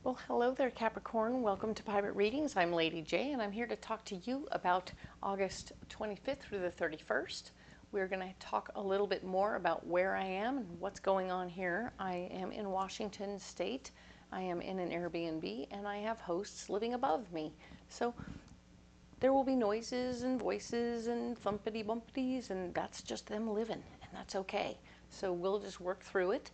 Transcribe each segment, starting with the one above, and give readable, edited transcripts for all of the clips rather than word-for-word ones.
Well, hello there, Capricorn. Welcome to Private Readings. I'm Lady J, and I'm here to talk to you about August 25th through the 31st. We're going to talk a little bit more about where I am and what's going on here. I am in Washington State. I am in an Airbnb, and I have hosts living above me. So there will be noises and voices and thumpity bumpities, and that's just them living, and that's okay. So we'll just work through it.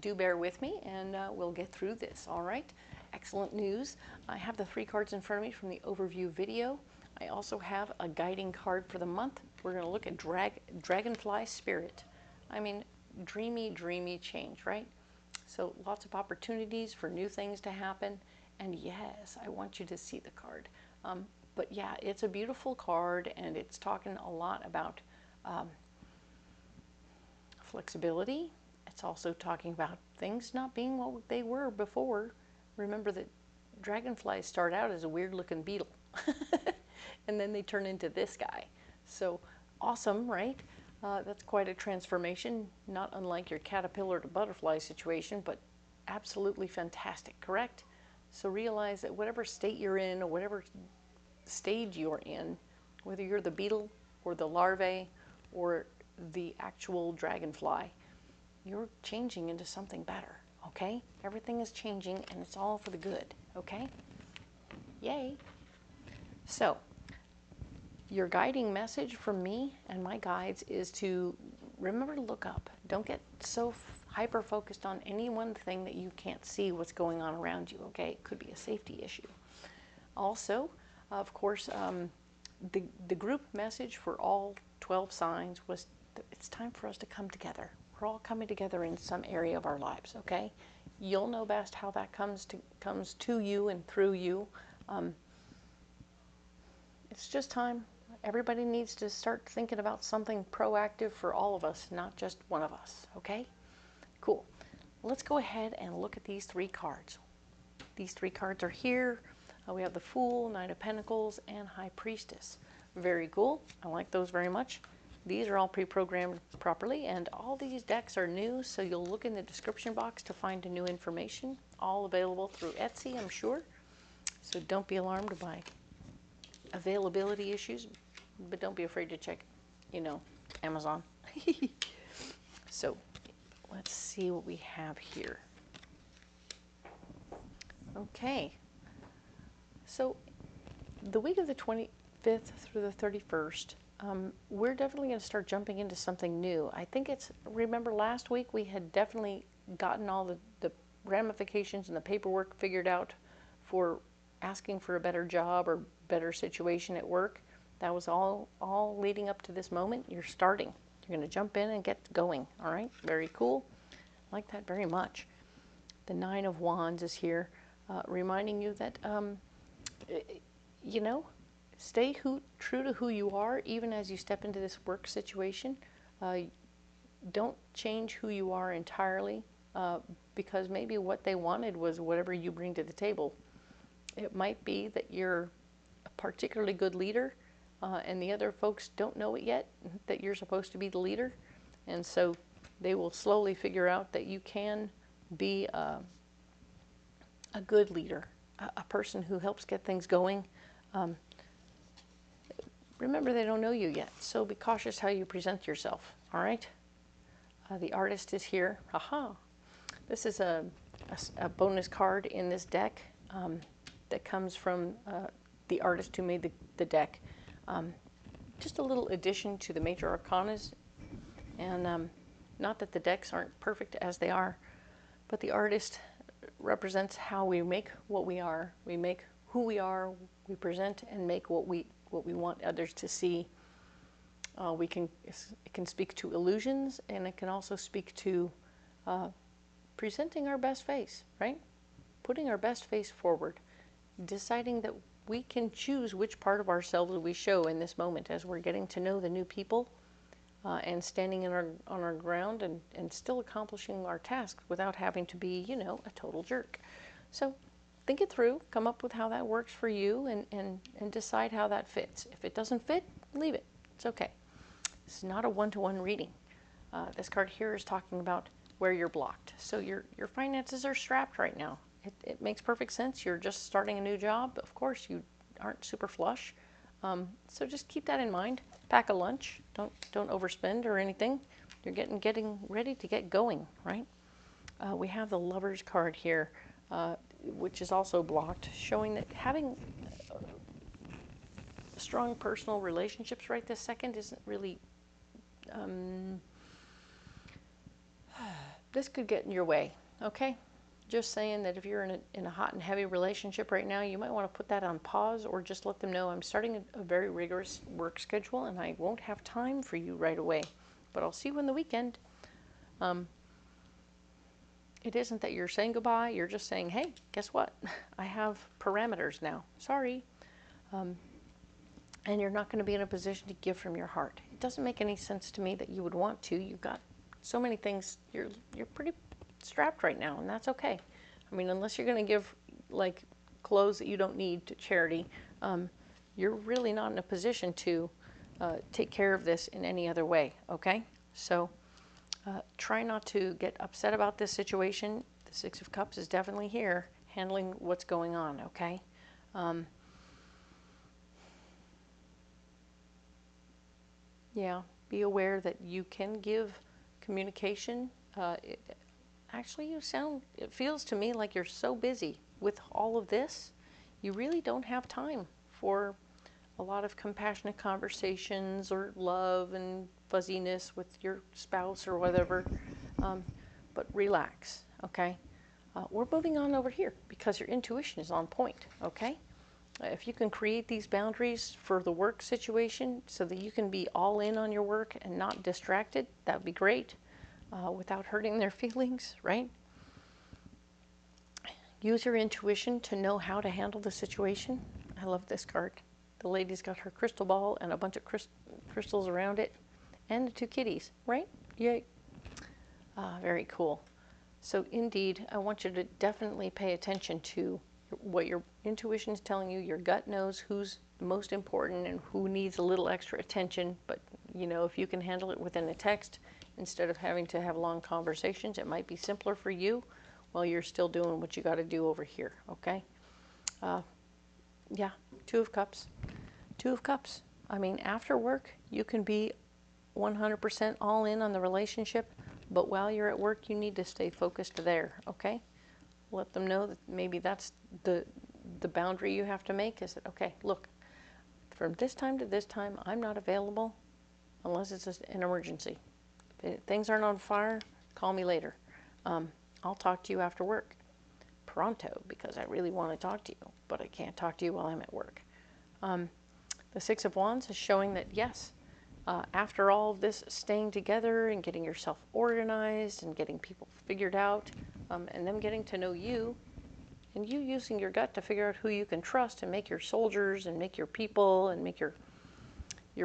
Do bear with me, and we'll get through this, all right? Excellent news. I have the 3 cards in front of me from the overview video. I also have a guiding card for the month. We're going to look at Dragonfly Spirit. I mean, dreamy, dreamy change, right? So lots of opportunities for new things to happen. And yes, I want you to see the card. But yeah, it's a beautiful card, and it's talking a lot about flexibility. It's also talking about things not being what they were before. Remember that dragonflies start out as a weird looking beetle and then they turn into this guy. So awesome, right? That's quite a transformation, not unlike your caterpillar to butterfly situation, but absolutely fantastic, correct? So realize that whatever state you're in or whatever stage you're in, whether you're the beetle or the larvae or the actual dragonfly, you're changing into something better, okay? Everything is changing, and it's all for the good, okay? Yay. So, your guiding message from me and my guides is to remember to look up. Don't get so hyper-focused on any one thing that you can't see what's going on around you, okay? It could be a safety issue. Also, of course, the group message for all 12 signs was that it's time for us to come together. We're all coming together in some area of our lives, okay? You'll know best how that comes to you and through you. It's just time. Everybody needs to start thinking about something proactive for all of us, not just one of us, okay? Cool. Let's go ahead and look at these 3 cards. These 3 cards are here. We have the Fool, Knight of Pentacles, and High Priestess. Very cool. I like those very much. These are all pre-programmed properly, and all these decks are new, so you'll look in the description box to find new information. All available through Etsy, I'm sure. So don't be alarmed by availability issues, but don't be afraid to check, Amazon. So let's see what we have here. Okay. So the week of the 25th through the 31st, we're definitely going to start jumping into something new. I think remember last week we had definitely gotten all the ramifications and the paperwork figured out for asking for a better job or better situation at work. That was all leading up to this moment. You're starting. You're going to jump in and get going. All right? Very cool. I like that very much. The 9 of Wands is here, reminding you that, stay true to who you are, even as you step into this work situation. Don't change who you are entirely, because maybe what they wanted was whatever you bring to the table. It might be that you're a particularly good leader, and the other folks don't know it yet, that you're supposed to be the leader. And so they will slowly figure out that you can be a good leader, a person who helps get things going. Remember, they don't know you yet, so be cautious how you present yourself, all right? The Artist is here. Haha. This is a bonus card in this deck that comes from the artist who made the deck. Just a little addition to the major arcanas, and not that the decks aren't perfect as they are, but the artist represents how we make what we are. We make who we are, we present and make what we want others to see. It can speak to illusions, and it can also speak to presenting our best face, right? Putting our best face forward, deciding that we can choose which part of ourselves we show in this moment as we're getting to know the new people, and standing on our ground and still accomplishing our tasks without having to be, a total jerk. So think it through, come up with how that works for you, and decide how that fits. If it doesn't fit, leave it. It's okay. It's not a one-to-one reading. This card here is talking about where you're blocked. So your finances are strapped right now. It makes perfect sense. You're just starting a new job. Of course, you aren't super flush. So just keep that in mind. Pack a lunch. Don't overspend or anything. You're getting ready to get going, right? We have the Lover's card here, which is also blocked, showing that having strong personal relationships right this second isn't really, this could get in your way, okay? Just saying that if you're in a hot and heavy relationship right now, you might want to put that on pause, or just let them know, I'm starting a very rigorous work schedule and I won't have time for you right away, but I'll see you on the weekend. It isn't that you're saying goodbye, you're just saying, hey, guess what? I have parameters now. Sorry. And you're not going to be in a position to give from your heart. It doesn't make any sense to me that you would want to. You've got so many things. You're pretty strapped right now, and that's okay. I mean, unless you're going to give like clothes that you don't need to charity, you're really not in a position to take care of this in any other way, okay? So try not to get upset about this situation. The Six of Cups is definitely here, handling what's going on, okay? Yeah, be aware that you can give communication. Actually, it feels to me like you're so busy with all of this, you really don't have time for a lot of compassionate conversations or love and fuzziness with your spouse or whatever. But relax, okay? We're moving on over here because your intuition is on point, okay? If you can create these boundaries for the work situation so that you can be all in on your work and not distracted, that would be great, without hurting their feelings, right? Use your intuition to know how to handle the situation. I love this card. The lady's got her crystal ball and a bunch of crystals around it, and the two kitties, right? Yay. Very cool. So indeed, I want you to definitely pay attention to what your intuition is telling you. Your gut knows who's most important and who needs a little extra attention. But, you know, if you can handle it within a text instead of having to have long conversations, it might be simpler for you while you're still doing what you got to do over here, okay? Yeah, Two of Cups. Two of Cups. I mean, after work, you can be 100% all in on the relationship, but while you're at work, you need to stay focused there, okay? Let them know that maybe that's the boundary you have to make, is that, okay, look, from this time to this time, I'm not available unless it's an emergency. If things aren't on fire, call me later. I'll talk to you after work. Pronto, because I really want to talk to you, but I can't talk to you while I'm at work. The Six of Wands is showing that, yes, after all of this staying together and getting yourself organized and getting people figured out, and them getting to know you, and you using your gut to figure out who you can trust and make your soldiers and make your people and make your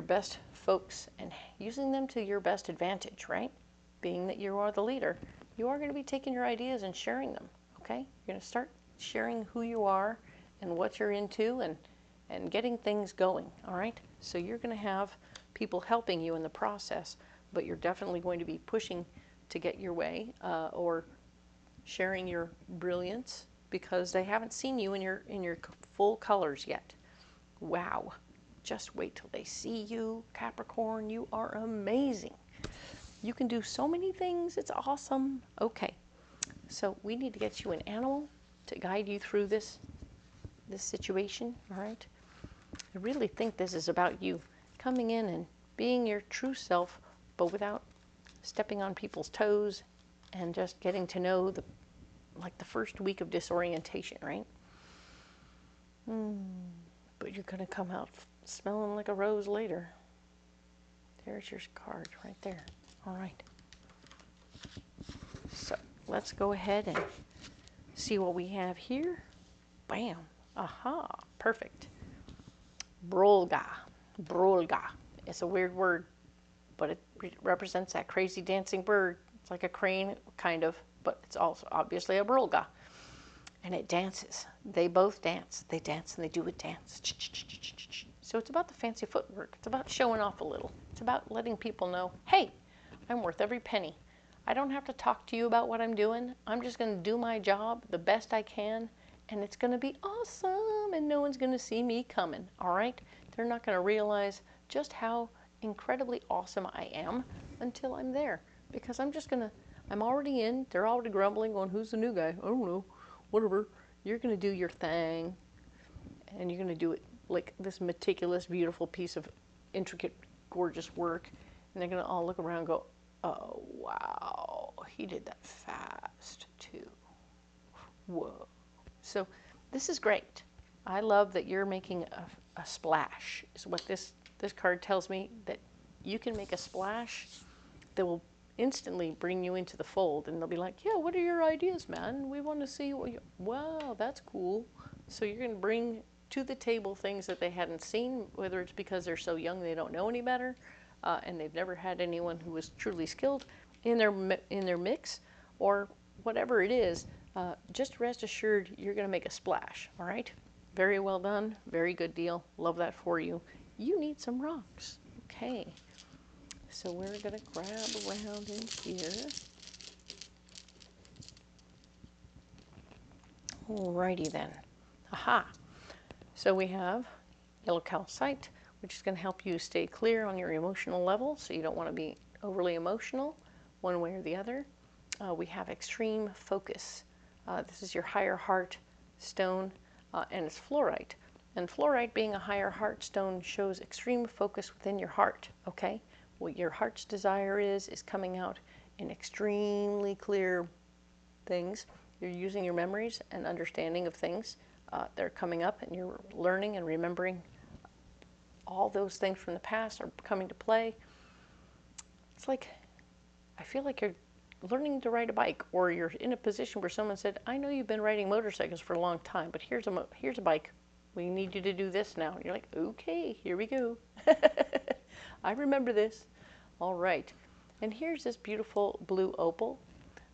best folks, and using them to your best advantage, right? Being that you are the leader, you are going to be taking your ideas and sharing them, okay? You're going to start sharing who you are and what you're into and getting things going, all right? So you're going to have people helping you in the process, but you're definitely going to be pushing to get your way, or sharing your brilliance, because they haven't seen you in your full colors yet. Wow. Just wait till they see you, Capricorn. You are amazing. You can do so many things. It's awesome. Okay. So we need to get you an animal to guide you through this situation, all right? I really think this is about you coming in and being your true self, but without stepping on people's toes and just getting to know the first week of disorientation, right? But you're going to come out smelling like a rose later. There's your card right there. All right. So let's go ahead and see what we have here. Bam. Aha. Perfect. Brolga. Brolga. It's a weird word, but it represents that crazy dancing bird. It's like a crane, kind of, but it's also obviously a brolga. And it dances. They both dance. They dance and they do a dance. So it's about the fancy footwork. It's about showing off a little. It's about letting people know, hey, I'm worth every penny. I don't have to talk to you about what I'm doing. I'm just going to do my job the best I can, and it's going to be awesome, and no one's going to see me coming, all right? They're not going to realize just how incredibly awesome I am until I'm there, because I'm already in. They're already grumbling, going, who's the new guy? I don't know, whatever. You're going to do your thing, and you're going to do it like this meticulous, beautiful piece of intricate, gorgeous work, and they're going to all look around and go, oh, wow, he did that fast, too. Whoa. So this is great. I love that you're making a splash, is what this card tells me, that you can make a splash that will instantly bring you into the fold, and they'll be like, yeah, what are your ideas, man? We want to see what you, wow, that's cool. So you're going to bring to the table things that they hadn't seen, whether it's because they're so young they don't know any better, and they've never had anyone who was truly skilled in their mix, or whatever it is. Just rest assured you're going to make a splash, all right? Very well done. Very good deal. Love that for you. You need some rocks. Okay. So we're going to grab around in here. Alrighty then. Aha. So we have yellow calcite, which is going to help you stay clear on your emotional level, so you don't want to be overly emotional one way or the other. We have extreme focus. This is your higher heart stone, and it's fluorite. And fluorite, being a higher heart stone, shows extreme focus within your heart, okay? What your heart's desire is coming out in extremely clear things. You're using your memories and understanding of things. They're coming up, and you're learning and remembering all those things from the past are coming to play. It's like, I feel like you're learning to ride a bike, or you're in a position where someone said, I know you've been riding motorcycles for a long time, but here's a bike. We need you to do this now. And you're like, okay, here we go. I remember this. All right. And here's this beautiful blue opal.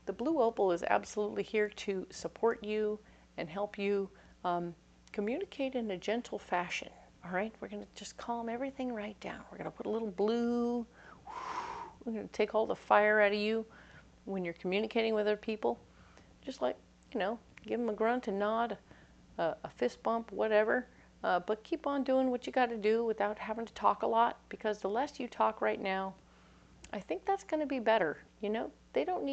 The blue opal is absolutely here to support you and help you communicate in a gentle fashion. All right. We're going to just calm everything right down. We're going to put a little blue. We're going to take all the fire out of you when you're communicating with other people. Just like, you know, give them a grunt, a nod, a fist bump, whatever. But keep on doing what you got to do without having to talk a lot, because the less you talk right now, I think that's going to be better. You know, you don't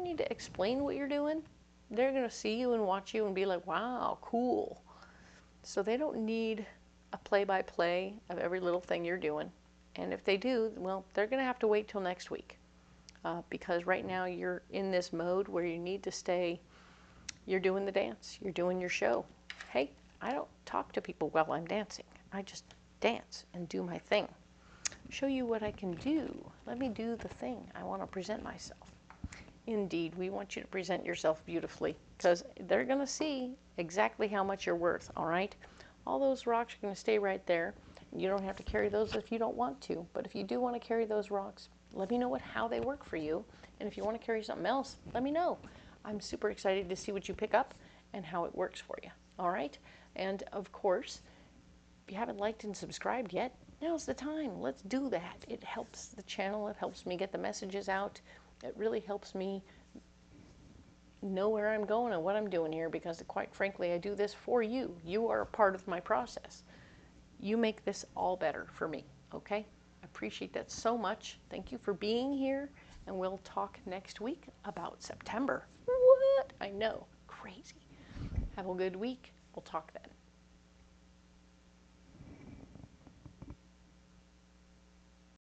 need to explain what you're doing. They're going to see you and watch you and be like, wow, cool. So they don't need a play-by-play of every little thing you're doing. And if they do, well, they're going to have to wait till next week. Because right now you're in this mode where you need to stay, you're doing the dance, you're doing your show. Hey, I don't talk to people while I'm dancing. I just dance and do my thing. Show you what I can do. Let me do the thing. I want to present myself. Indeed, we want you to present yourself beautifully, because they're going to see exactly how much you're worth, all right? All those rocks are going to stay right there. You don't have to carry those if you don't want to, but if you do want to carry those rocks, let me know how they work for you. And if you want to carry something else, let me know. I'm super excited to see what you pick up and how it works for you, all right? And of course, if you haven't liked and subscribed yet, now's the time. Let's do that. It helps the channel. It helps me get the messages out. It really helps me know where I'm going and what I'm doing here, because quite frankly, I do this for you. You are a part of my process. You make this all better for me, okay? I appreciate that so much. Thank you for being here, and we'll talk next week about September. What? I know. Crazy. Have a good week. We'll talk then.